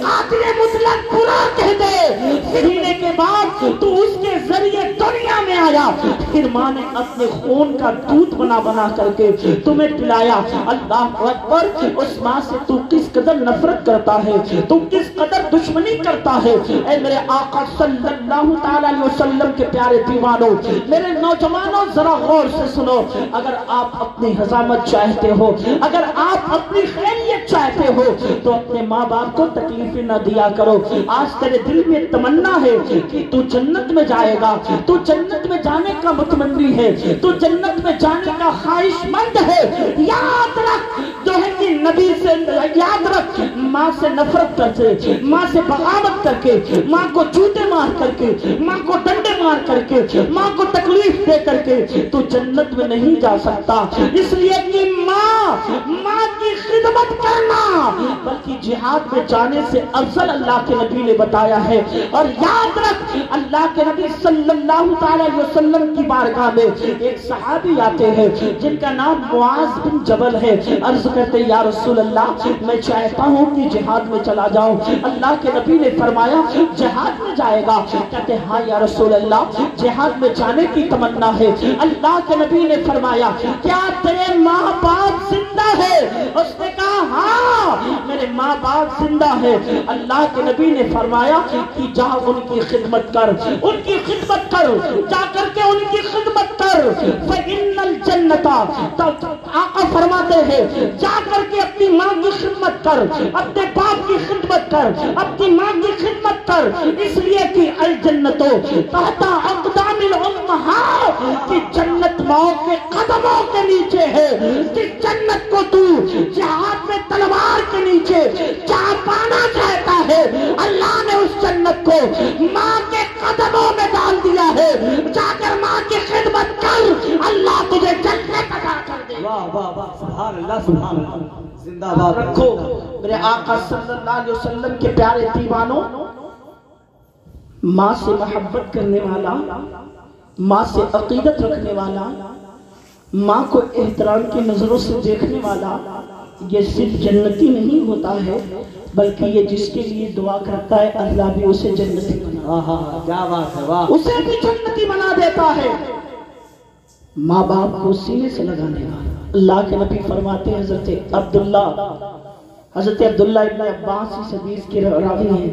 Speaker 1: قاتل مطلق برا کہہ دے، سینے کے بعد تو اس کے ذریعے دنیا میں آیا، پھر ماں نے اپنے خون کا دودھ بنا بنا کر کے تمہیں پلایا، اللہ اکبر، اس ماں سے تو کس قدر نفرت کرتا ہے، تو کس قدر دشمنی کرتا ہے۔ اے میرے آقا صلی اللہ تعالی علیہ وسلم کے پیارے دیوانوں، میرے نوجوانوں ذرا غور سے سنو، اگر آپ اپنی حضامت چاہتے ہو، اگر آپ اپنی خیریت چاہتے ہو، تو اپنے ماں باپ کو تکلیفیں نہ دیا کرو۔ آج تیرے دل میں تمنا ہے کہ تو جنت میں جائے گا، تو جنت میں جانے کا متمنی ہے، تو جنت میں جانے کا خواہش مند ہے، یاد رکھ جو ہے کہ نبی سے، یاد رکھ ماں سے نفرت کر کے، ماں سے بغاوت کر کے، ماں کو جوتے مار کر کے، ماں کو ڈنڈے مار کر کے، ماں کو تکلیف دے کر کے تو جنت میں نہیں جا سکتا، اس لیے کہ ماں کی خدمت کرنا بلکہ جہاد میں جانے سے افضل اللہ کے نبی نے بتایا ہے۔ اور یاد رکھ اللہ کے نبی صلی اللہ تعالی علیہ وسلم کی بارگاہ میں ایک صحابی آتے ہیں جن کا نام معاذ بن جبل ہے، عرض کرتے یا رسول اللہ میں چاہتا ہوں کہ جہاد میں چلا جاؤں۔ اللہ کے نبی نے فرمایا جہاد میں جائے گا؟ کہتے ہاں یا رسول اللہ جہاد میں جانے کی تمنا ہے۔ اللہ کے نبی نے فرمایا کیا تیرے ماں باپ زندہ ہے؟ اس نے کہا ہاں میرے ماں باپ زندہ ہے۔ اللہ کے نبی نے فرمایا کہ جا ان کی خدمت کر، ان کی خدمت کر، جا کر کے ان کی خدمت کر، فَإِنَّ الْجَنَّةَ، آقا فرماتے ہیں جا کر کے اپنی ماں کی خدمت کر، اپنے باپ کی خدمت کر، اپنی ماں کی خدمت کر، اس لیے کہ الجنت تحت اقدام الامہات، کہ جنت ماں کے قدموں کے نیچے ہے۔ جس جنت کو تو جہاد میں تلوار کے نیچے جا پانا چاہتا ہے، اللہ نے اس جنت کو ماں کے قدموں میں ڈال دیا ہے۔ جا کر ماں کی خدمت کر، اللہ تجھے جنت عطا کر دے۔
Speaker 2: واہ واہ واہ، سبحان اللہ سبحان اللہ، زندہ باد
Speaker 1: رکھو میرے آقا صلی اللہ علیہ وسلم کے پیارے دیوانوں، ماں سے محبت کرنے والا، ماں سے عقیدت رکھنے والا، ماں کو احترام کی نظروں سے دیکھنے والا، یہ صرف جنتی نہیں ہوتا ہے بلکہ یہ جس کے لیے دعا کرتا ہے اللہ بھی اسے جنتی بنا،
Speaker 2: کیا بات ہے، واہ،
Speaker 1: اسے بھی جنتی بنا دیتا ہے۔ ماں باپ کو سینے سے لگانے والا، اللہ کے نبی فرماتے ہیں، حضرت عبداللہ ابن عباس اس حدیث کے راوی ہیں،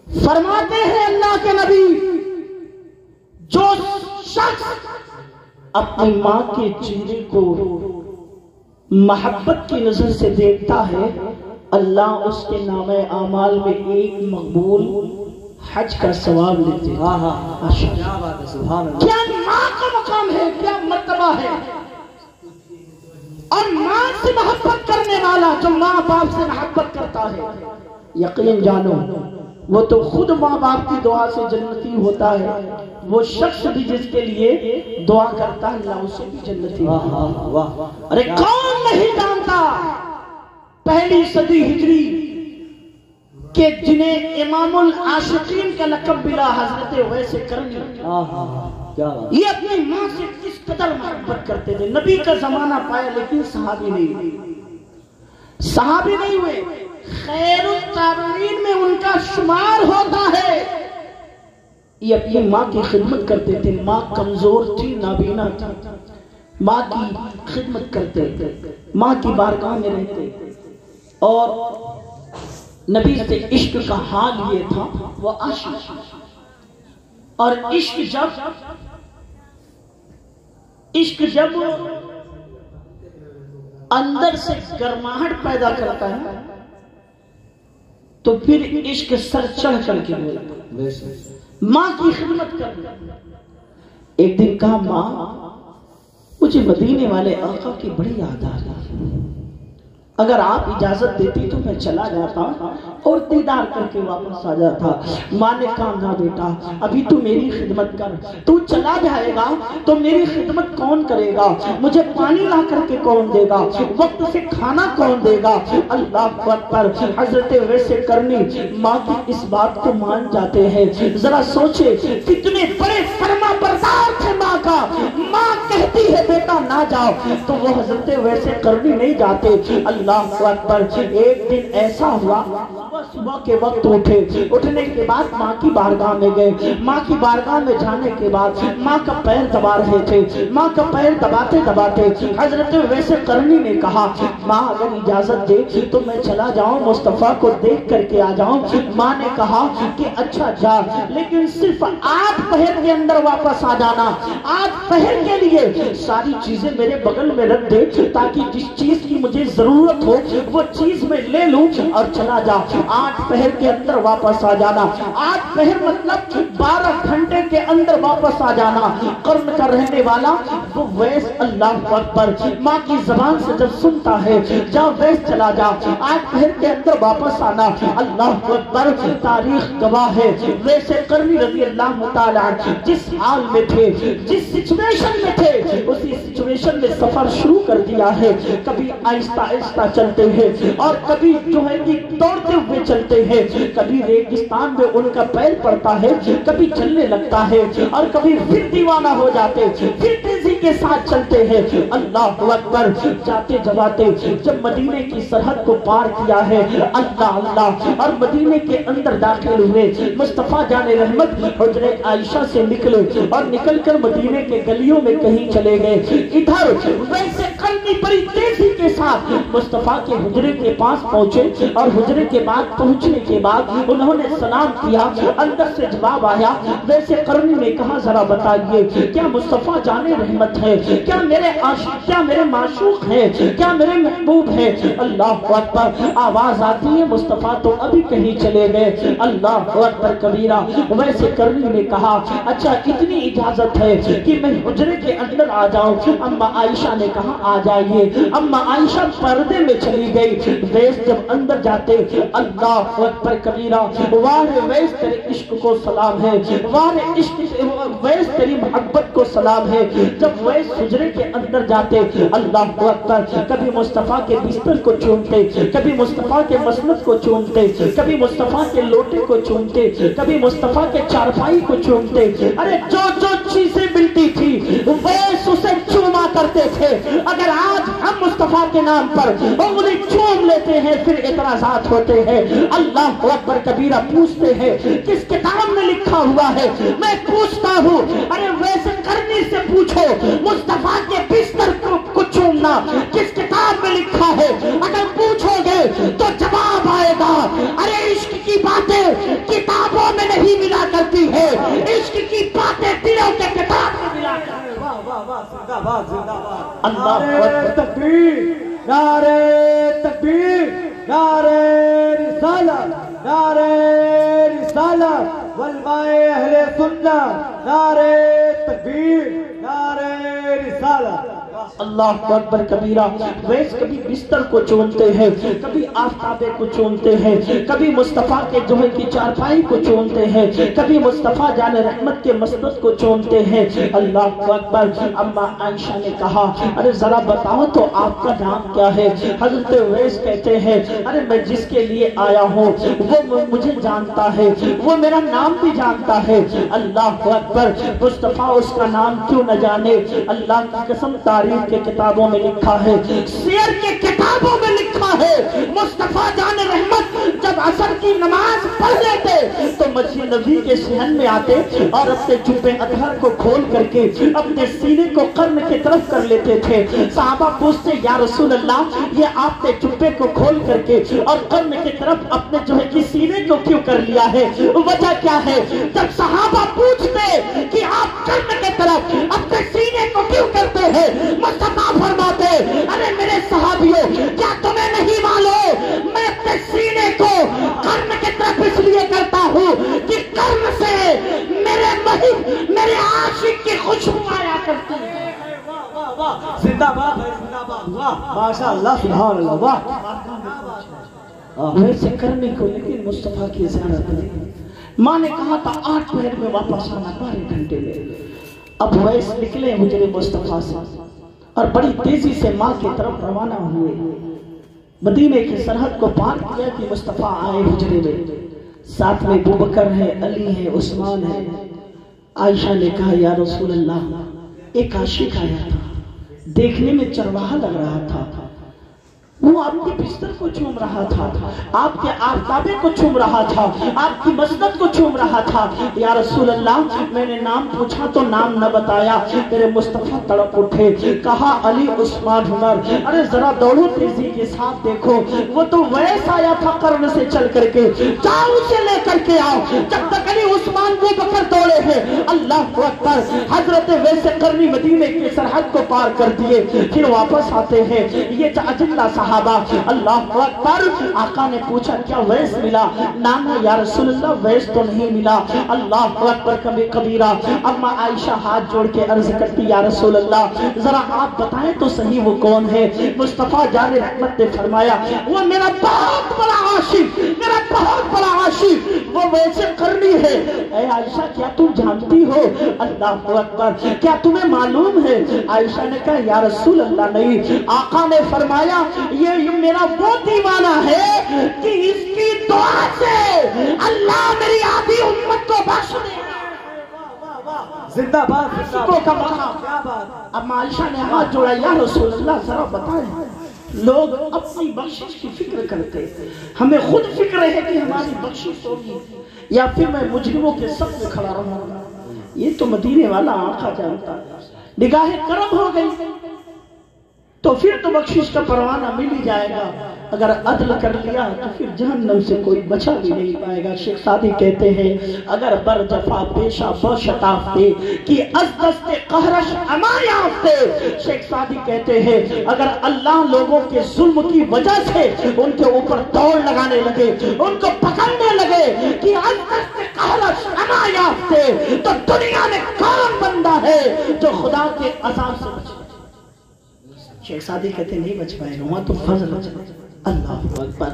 Speaker 1: فرماتے ہیں اللہ کے نبی جو شخص اپنی ماں کے چہرے کو محبت کی نظر سے دیکھتا ہے، اللہ اس کے نامہ اعمال میں ایک مقبول حج کا ثواب لیتے ہیں۔
Speaker 2: کیا بات ہے، سبحان اللہ،
Speaker 1: کیا ماں کا مقام ہے، کیا مرتبہ ہے۔ اور ماں سے محبت کرنے والا جو ماں باپ سے محبت کرتا ہے، یقین جانو وہ تو خود ماں باپ کی دعا سے جنتی ہوتا ہے، وہ شخص بھی جس کے لیے دعا کرتا ہے اللہ اسے بھی جنتی ہوتا ہے۔ ارے کون نہیں جانتا پہلی صدی ہجری کہ جنہیں امام العاشقین کا لقب ملا، حضرت اویس کرنی، یہ اپنی ماں سے کس قدر محبت کرتے تھے۔ نبی کا زمانہ پایا لیکن صحابی نہیں ہوئے، خیر التابعین میں ان کا شمار ہوتا ہے۔ یہ اپنی ماں کی خدمت کرتے تھے، ماں کمزور تھی، نابینا تھی، ماں کی خدمت کرتے تھے، ماں کی بارگاہ میں رہتے، اور نبی سے عشق کا حال یہ تھا وہ عاشق، اور عشق جب اندر سے گرماہٹ پیدا کرتا ہے تو پھر عشق سر چڑھ کر کے بولتا ہے ماں کی خدمت کرنا. ایک دن کہا ماں مجھے مدینے والے آقا کی بڑی یاد آ رہی، اگر آپ اجازت دیتی تو میں چلا جاتا اور دیدار کر کے واپس آ جاتا. ماں نے کہا نہ بیٹا، ابھی تو میری خدمت کر، تو چلا جائے گا تو میری خدمت کون کرے گا؟ مجھے پانی لا کر کے کون دے گا؟ وقت سے کھانا کون دے گا؟ اللہ اکبر. حضرت ویسے کرنی ماں کی اس بات کو مان جاتے ہیں. ذرا سوچے کتنے بڑے فرما بردار تھے ماں کا. ماں کہتی ہے بیٹا نہ جاؤ تو وہ حضرت ویسے کرنی نہیں جاتے. اللہ اکبر. ایک دن ایسا ہوا صبح کے وقت اٹھنے کے بعد ماں کی بارگاہ میں گئے. ماں کی بارگاہ میں جانے کے بعد ماں کا پیر دبا رہے تھے. ماں کا پیر دباتے دباتے حضرت ویسے کرنی نے کہا ماں اگر اجازت دے تو میں چلا جاؤں مصطفیٰ کو دیکھ کر کے آ جاؤں. ماں نے کہا کہ اچھا جا، لیکن صرف 8 پہر کے اندر واپس آ جانا. 8 پہر کے لیے ساری چیزیں میرے بغل میں رکھ دے تاکہ جس چیز کی مجھے ضرورت ہو وہ چیز میں لے لوں اور چلا جا. 8 پہر کے اندر واپس آ جانا. 8 پہر مطلب 12 گھنٹے کے اندر واپس آ جانا. قرن کا رہنے والا وہ ویس اللہ اکبر ماں کی زبان سے جب سنتا ہے جا ویس چلا جا 8 پہر کے اندر واپس آنا. اللہ اکبر. تاریخ گواہ ہے ویسے کرنی رضی اللہ تعالیٰ جس حال میں تھے، جس سچویشن میں تھے، اسی سچویشن میں سفر شروع کر دیا ہے. کبھی آہستہ آہستہ چلتے ہیں اور کبھی جو ہے کہ دوڑتے ہوئے چلتے ہیں. کبھی ریگستان میں ان کا پیر پڑتا ہے، کبھی چلنے لگتا ہے اور کبھی پھر دیوانہ ہو جاتے، پھر تیزی کے ساتھ چلتے ہیں. اللہ اکبر. جاتے جواتے جب مدینے کی سرحد کو پار کیا ہے اللہ اللہ اور مدینے کے اندر داخل ہوئے، مصطفیٰ جان رحمت حجرہ عائشہ سے نکلے اور نکل کر مدینے کے گلیوں میں کہیں چلے گئے. ادھر ویسے کرنی بڑی تیزی کے ساتھ مصطفیٰ کے حجرے کے پاس پہنچے اور حجرے کے بعد پہنچنے کے بعد انہوں نے سلام کیا. اندر سے جواب آیا. ویسے کرنی نے کہا ذرا بتائیے کیا مصطفیٰ جان رحمت ہے؟ کیا میرے عاشق، کیا میرے معشوق ہیں؟ کیا میرے محبوب ہیں؟ اللہ اکبر. آواز آتی ہے مصطفیٰ تو ابھی کہیں چلے گئے. اللہ اکبر کبیرہ. ویسے کرنی نے کہا اچھا اتنی اجازت ہے کہ میں حجرے کے اندر آ جاؤں؟ اما عائشہ نے کہا آ جائیے. اما عائشہ پردے میں چلی گئی. ویس جب اندر جاتے اللہ اکبر کبیرہ. واہ ویس تیرے عشق کو سلام ہے، واہ عشق ویس تیری محبت کو سلام ہے. جب ویس حجرے کے اندر جاتے اللہ اکبر کبھی مصطفیٰ کے بستر کو چومتے، کبھی مصطفیٰ کے مسند کو چومتے، کبھی مصطفیٰ کے لوٹے کو چومتے، کبھی مصطفیٰ کے چارپائی کو چومتے. ارے جو جو چیزیں ملتی تھی ویس اسے چوما کرتے تھے. اگر آج ہم مصطفیٰ کے نام پر انگلی چوم لیتے ہیں پھر اعتراضات ہوتے ہیں. اللہ اکبر کبیرہ. پوچھتے ہیں کس کتاب میں لکھا ہوا ہے؟ میں پوچھتا ہوں ارے ویسے کرنی سے پوچھو مصطفیٰ کے بستر کو چومنا کس کتاب میں لکھا ہے؟ اگر پوچھو گے تو جواب آئے گا ارے عشق کی باتیں کتابوں میں نہیں ملا کرتی ہے، عشق کی باتیں دلوں کے کتاب میں ملا کرتی ہے.
Speaker 2: واہ واہ واہ. زندہ باد زندہ باد.
Speaker 1: اللہ
Speaker 2: نعرہ تکبیر، نعرہ تکبیر، نعرہ رسالت، نعرہ رسالت والماء اہل سنت. نعرہ تکبیر، نعرہ رسالت.
Speaker 1: اللہ اکبر کبیرہ. ویس کبھی بستر کو چومتے ہیں، کبھی آفتابے کو چومتے ہیں، کبھی مصطفیٰ کے جوہے کی چارپائی کو چومتے ہیں، کبھی مصطفیٰ جان رحمت کے مسند کو چومتے ہیں. اللہ اکبر. اما عائشہ نے کہا ارے ذرا بتاؤ تو آپ کا نام کیا ہے؟ حضرت ویس کہتے ہیں ارے میں جس کے لیے آیا ہوں وہ مجھے جانتا ہے، وہ میرا نام بھی جانتا ہے. اللہ اکبر. مصطفیٰ اس کا نام کیوں نہ جانے؟ اللہ کی قسم تاریخ کے کتابوں میں لکھا ہے، سیر کے کتابوں میں لکھا ہے مصطفیٰ جان رحمت جب عصر کی نماز پڑھ لیتے تو مسجد نبی کے صحن میں آتے اور اپنے جبے اطہر کو کھول کر کے اپنے سینے کو قرن کی طرف کر لیتے تھے. صحابہ پوچھتے یا رسول اللہ یہ آپ نے جبے کو کھول کر کے اور قرن کی طرف اپنے جو ہے کہ سینے کو کیوں کر لیا ہے, وجہ کیا ہے؟ جب صحابہ پوچھتے کہ آپ قرن کی طرف اپنے سینے کو کیوں کرتے ہیں, مصطفیٰ فرماتے ارے میرے صحابیوں کیا تمہیں نہیں معلوم میں اپنے سینے کو قرن کی طرف اس لیے کرتا ہوں کہ قرن سے میرے عاشق کی خوشبو آیا کرتی ہے.
Speaker 2: زندہ باد ہے, زندہ باد, واہ ماشاء اللہ, سبحان اللہ, واہ.
Speaker 1: ویسے کرنے کو لیکن مصطفیٰ کی زیارت نہیں. ماں نے کہا تھا 8 پہر میں واپس آنا 12 گھنٹے میں. اب ویس نکلے حجرے مصطفیٰ سے اور بڑی تیزی سے ماں کی طرف روانہ ہوئے. مدینے کی سرحد کو پار کیا کہ مصطفیٰ آئے حجرے میں. ساتھ میں ابوبکر ہے, علی ہے, عثمان ہے. عائشہ نے کہا یا رسول اللہ ایک عاشق آیا تھا, دیکھنے میں چرواہا لگ رہا تھا, وہ آپ کے بستر کو چوم رہا تھا, آپ کے آفتابے کو چوم رہا تھا, آپ کی مسجد کو چوم رہا تھا. یا رسول اللہ میں نے نام پوچھا تو نام نہ بتایا. میرے مصطفیٰ تڑپ اٹھے, کہا علی, عثمان, عمر ارے ذرا دوڑو تیزی کے ساتھ, دیکھو وہ تو ویس آیا تھا قرن سے چل کر کے, جاؤ اسے لے کر کے آؤ. جب تک علی, عثمان, ابوبکر دوڑے ہیں, اللہ اکبر, حضرت ویس قرنی مدینے کی سرحد کو پار کر دیے. پھر واپس آتے ہیں یہ اجلہ صحابہ. اللہ اکبر. آقا نے پوچھا کیا ویس ملا؟ نانا یا رسول اللہ ویس تو نہیں ملا. اللہ اکبر کبیرہ. اما عائشہ ہاتھ جوڑ کے عرض کرتی یا رسول اللہ ذرا آپ بتائیں تو صحیح وہ کون ہے؟ مصطفیٰ جان رحمت نے فرمایا وہ میرا بہت بڑا عاشق, میرا بہت بڑا عاشق وہ ویسے قرنی ہے. اے عائشہ کیا تم جانتی ہو؟ اللہ اکبر, کیا تمہیں معلوم ہے؟ عائشہ نے کہا یا رسول اللہ نہیں. آقا نے فرمایا یہ میرا وہ دیوانہ ہے کہ اس کی دعا سے اللہ میری آدھی امت کو بخش دے.
Speaker 2: زندہ باد,
Speaker 1: عاشقوں کا مقام.
Speaker 2: کیا بات.
Speaker 1: اب عائشہ نے ہاتھ جوڑا یا رسول اللہ ذرا بتائیں. لوگ اپنی بخشش کی فکر کرتے, ہمیں خود فکر ہے کہ ہماری بخشش ہوگی یا پھر میں مجرموں کے صف میں کھڑا رہوں گا. یہ تو مدینے والا آقا جانتا. نگاہ کرم ہو گئی تو پھر تو بخشش کا پروانہ مل ہی جائے گا. اگر عدل کر لیا تو پھر جہنم سے کوئی بچا بھی نہیں پائے گا. شیخ سعدی کہتے ہیں اگر بر جفا پیشہ با شتافتے کی از دست قہرش اما یافتے. شیخ سعدی کہتے ہیں اگر اللہ لوگوں کے ظلم کی وجہ سے ان کے اوپر دوڑ لگانے لگے, ان کو پکڑنے لگے کہ از دست قہرش اما یافتے, تو دنیا میں کون بندہ ہے جو خدا کے عذاب سے بچے؟ شیخ سعدی کہتے نہیں بچ پائے گا, وہاں تو فضل بچ پائے. اللہ اکبر.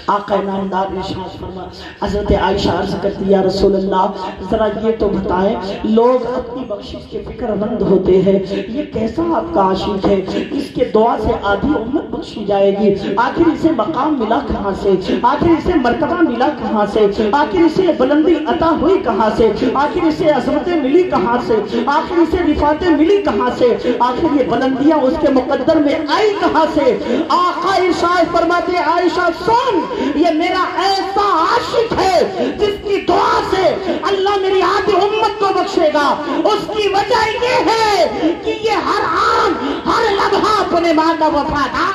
Speaker 1: آقا نامدار ارشاد فرما. حضرت عائشہ عرض کرتی یا رسول اللہ ذرا یہ تو بتائیں, لوگ اپنی بخشش کے فکر مند ہوتے ہیں, یہ کیسا آپ کا عاشق ہے, اس کے دعا سے آدھی امت بخشی جائے گی, آخر اسے مقام ملا کہاں سے, آخر اسے مرتبہ ملا کہاں سے, آخر اسے بلندی عطا ہوئی کہاں سے, آخر اسے عظمتیں ملی کہاں سے, آخر اسے رفعتیں ملی کہاں سے, آخر یہ بلندیاں اس کے مقدر میں آئی کہاں سے؟ آقا ارشاد فرما عائشہ سن, یہ میرا ایسا عاشق ہے جس کی دعا سے اللہ میری آدھی امت کو بخشے گا. اس کی وجہ یہ ہے کہ یہ ہر آن ہر لمحہ اپنے ماں کا وفادار.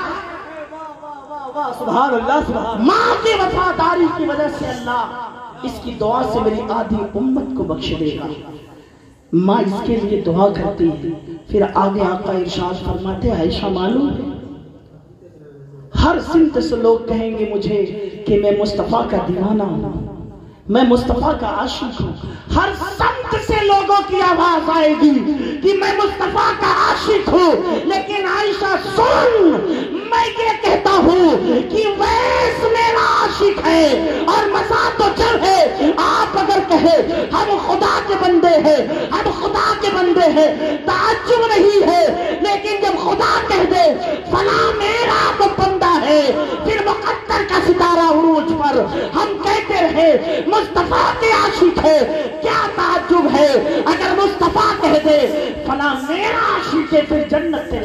Speaker 2: سبحان اللہ, سبحان.
Speaker 1: ماں کی وفاداری کی وجہ سے اللہ اس کی دعا سے میری آدھی امت کو بخش دے گا. ماں اس کے لیے دعا کرتی ہے. پھر آگے آقا ارشاد فرماتے عائشہ معلوم ہے ہر سمت سے لوگ کہیں گے مجھے کہ میں مصطفیٰ کا دیوانہ ہوں, میں مصطفیٰ کا عاشق ہوں. ہر سمت سے لوگوں کی آواز آئے گی کہ میں مصطفیٰ کا عاشق ہوں. لیکن عائشہ سن, میں یہ کہتا ہوں کہ ویس میرا عاشق ہے اور مزہ تو جب ہے. آپ اگر کہے ہم خدا کے بندے ہیں, ہم خدا کے بندے ہیں, تعجب نہیں ہے. لیکن جب خدا کہہ دے فلاں میرا تو بندہ ہے, پھر مقدر کا ستارہ عروج پر ہم کہتے رہے مصطفیٰ کے عاشق ہے, کیا تعجب ہے؟ اگر مصطفیٰ کہہ دے فلاں میرا عاشق ہے, پھر جنت سے